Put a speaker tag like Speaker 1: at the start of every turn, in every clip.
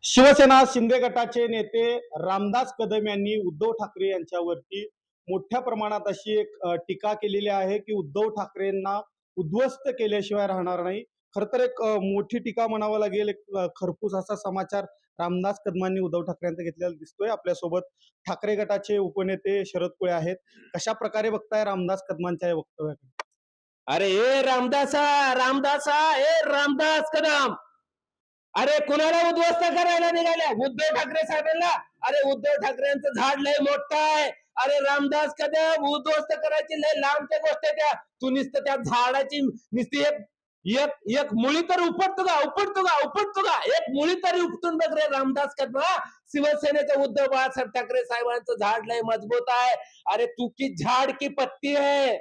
Speaker 1: शिवसेना शिंदे गटाचे नेते रामदास कदम यांनी उद्धव ठाकरे यांच्यावरती मोठ्या प्रमाणात अशी एक टीका केलेली आहे की उद्धव ठाकरेंना उद्ध्वस्त केल्याशिवाय राहणार नाही. खरं तर एक मोठी टीका म्हणावं लागेल. एक खरपूस असा समाचार रामदास कदमांनी उद्धव ठाकरे यांचा घेतलेला दिसतोय. आपल्यासोबत ठाकरे गटाचे उपनेते शरद कुळे आहेत. कशा प्रकारे बघताय रामदास कदमांच्या या वक्तव्याकडे?
Speaker 2: अरे ए रामदासा रामदासा ए रामदास कदम, अरे कुणाला उद्ध्वस्त करायला निघाल्या? उद्धव ठाकरे साहेबांना. अरे उद्धव ठाकरेंचं झाड लय मोठं आहे. अरे रामदास कदम, उद्ध्वस्त करायची लय लांबच्या गोष्ट आहे त्या. तू नुसतं त्या झाडाची नुसती एक एक एक मुळी तर उपटतो का एक मुळी तरी उपटून बघ रे रामदास कदम. शिवसेनेचे उद्धव बाळासाहेब ठाकरे साहेबांचं झाड लय मजबूत आहे. अरे तू की झाड की पत्ती आहे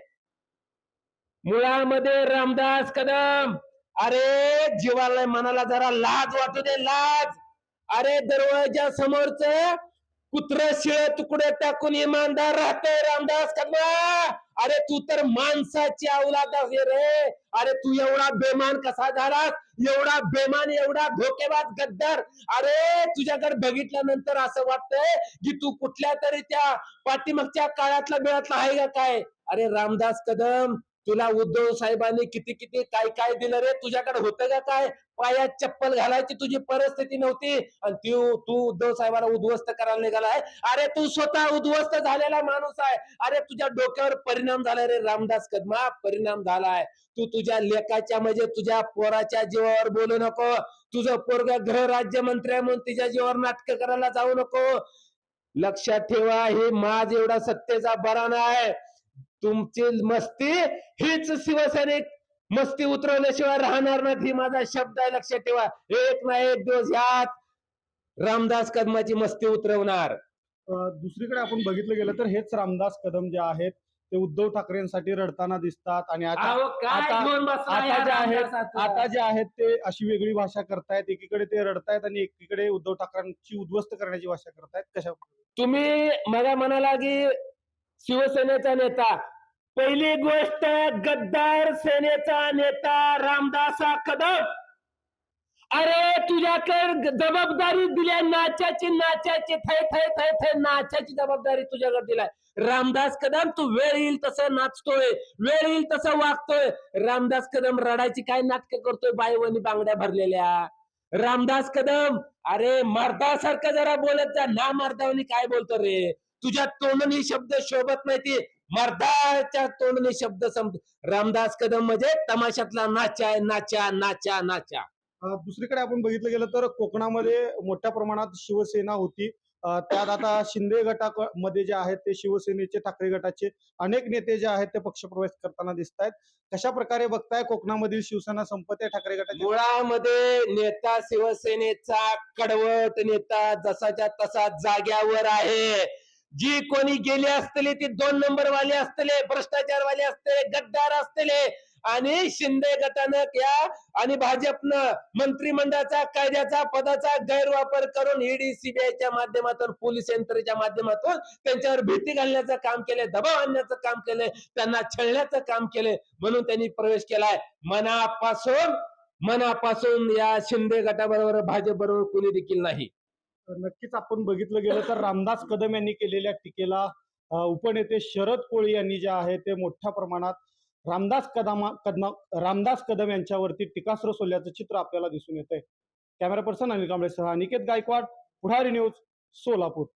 Speaker 2: मुळामध्ये रामदास कदम. अरे जीवाला मनाला जरा लाज वाटू दे, लाज. अरे दरवाजा समोरच कुत्र शिळे तुकडे टाकून इमानदार राहतोय रामदास कदम. अरे तू तर माणसाची औलाद आहे रे. अरे तू एवढा बेमान कसा झालास? एवढा बेमान, एवढा धोकेबाज गद्दार. अरे तुझ्याकडे बघितल्यानंतर असं वाटतंय की तू कुठल्या तरी त्या पाठीमागच्या काळातला मिळातला आहे का काय? अरे रामदास कदम, तुला उद्धव साहेबांनी किती किती काय काय दिलं रे? तुझ्याकडे होतं का काय? पायात चप्पल घालायची तुझी परिस्थिती नव्हती आणि तू उद्धव साहेबांना उद्ध्वस्त करायला निघालाय. अरे तू स्वतः उद्ध्वस्त झालेला माणूस आहे. अरे तुझ्या डोक्यावर परिणाम झालाय रे रामदास कदमा, परिणाम झालाय. तू तुझ्या लेकाच्या म्हणजे तुझ्या पोराच्या जीवावर बोलू नको. तुझं पोरगा गृह राज्यमंत्री आहे म्हणून तिच्या जीवावर नाटक करायला जाऊ नको. लक्षात ठेवा, हे माझ एवढा सत्तेचा बरा नाही. तुमची मस्ती हीच शिवसैनिक मस्ती उतरवल्याशिवाय राहणार नाही, ही माझा शब्द आहे. लक्षात ठेवा, एक ना एक दिवस ह्यात रामदास कदमाची मस्ती उतरवणार.
Speaker 1: दुसरीकडे आपण बघितलं गेलं तर हेच रामदास कदम जे आहेत ते उद्धव ठाकरेंसाठी रडताना दिसतात आणि आता जे आहेत ते अशी वेगळी भाषा करतायत. एकीकडे ते रडतायत आणि एकीकडे उद्धव ठाकरेंची उद्ध्वस्त करण्याची भाषा करतायत. कशा
Speaker 2: तुम्ही मला म्हणाला की शिवसेनेचा नेता, पहिली गोष्ट गद्दार सेनेचा नेता रामदासा कदम. अरे तुझ्याकडे जबाबदारी दिल्या नाचाची थै थै थै थै नाचाची जबाबदारी तुझ्याकडे दिलाय रामदास कदम. तू वेळ येईल तसं नाचतोय, वेळ येईल तसं वागतोय. रामदास कदम रडायची काय नाटक करतोय बायवणी बांगड्या भरलेल्या? रामदास कदम, अरे मर्दासारखं जरा बोलत जा ना. मर्दावनी काय बोलतो रे? तुझ्या तोंडणी शब्द शोभत नाही. ती मर्दाच्या तोंडणी शब्द रामदास कदम म्हणजे तमाशातला नाचा आहे, नाचा नाचा नाचा.
Speaker 1: दुसरीकडे आपण बघितलं गेलं तर कोकणामध्ये मोठ्या प्रमाणात शिवसेना होती. त्यात आता शिंदे गटामध्ये जे आहेत ते शिवसेनेचे, ठाकरे गटाचे अनेक नेते जे आहेत ते पक्षप्रवेश करताना दिसत आहेत. कशा प्रकारे बघताय कोकणामधील शिवसेना संपते, ठाकरे गटाच्या
Speaker 2: मुळामध्ये नेता शिवसेनेचा कडवट नेता जसाच्या तसा जाग्यावर आहे. जी कोणी गेली असतले ती 2 नंबर वाले असतले, भ्रष्टाचारवाले असतले, गद्दार असतले. आणि शिंदे गटानं या आणि भाजपनं मंत्रिमंडळाचा, कायद्याचा, पदाचा गैरवापर करून ईडी, सीबीआयच्या माध्यमातून, पोलीस यंत्रणेच्या माध्यमातून त्यांच्यावर भीती घालण्याचं काम केलंय, दबाव आणण्याचं काम केलंय, त्यांना छळण्याचं काम केलंय. म्हणून त्यांनी प्रवेश केलाय. मनापासून या शिंदे गटाबरोबर, भाजप बरोबर कोणी देखील नाही.
Speaker 1: नक्कीच आपण बघितलं गेलं तर रामदास कदम यांनी केलेल्या टीकेला उपनेते शरद कोळी यांनी जे आहे ते मोठ्या प्रमाणात रामदास कदम यांच्यावरती टीकास्त्र सोडल्याचं चित्र आपल्याला दिसून येतंय. कॅमेरा पर्सन अनिल कांबळेसह अनिकेत गायकवाड, पुढारी न्यूज, सोलापूर.